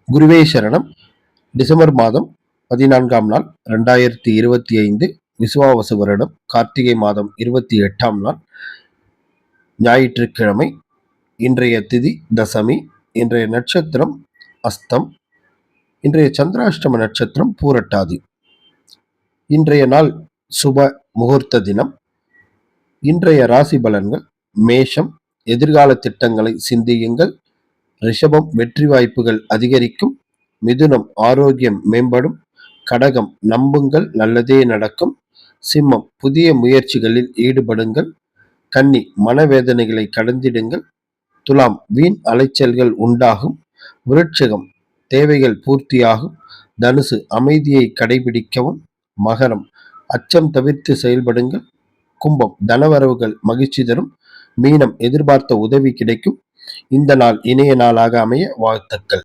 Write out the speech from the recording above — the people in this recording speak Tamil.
குருவே சரணம். டிசம்பர் மாதம் 14ஆம் நாள் 2025 விசுவாவசு வருடம் கார்த்திகை மாதம் 28ஆம் நாள் ஞாயிற்றுக்கிழமை. இன்றைய திதி தசமி. இன்றைய நட்சத்திரம் அஸ்தம். இன்றைய சந்திராஷ்டம நட்சத்திரம் பூரட்டாதி. இன்றைய நாள் சுப முகூர்த்த தினம். இன்றைய ராசி பலன்கள்: மேஷம், எதிர்கால திட்டங்களை சிந்தியுங்கள். ரிஷபம், வெற்றி வாய்ப்புகள் அதிகரிக்கும். மிதுனம், ஆரோக்கியம் மேம்படும். கடகம், நம்புங்கள் நல்லதே நடக்கும். சிம்மம், புதிய முயற்சிகளில் ஈடுபடுங்கள். கன்னி, மனவேதனைகளை கடந்திடுங்கள். துலாம், வீண் அலைச்சல்கள் உண்டாகும். விருட்சிகம், தேவைகள் பூர்த்தியாகும். தனுசு, அமைதியை கடைபிடிக்கவும். மகரம், அச்சம் தவிர்த்து செயல்படுங்கள். கும்பம், தனவரவுகள் மகிழ்ச்சி தரும். மீனம், எதிர்பார்த்த உதவி கிடைக்கும். இந்த நாள் இணைய நாளாக அமைய வாழ்த்துக்கள்.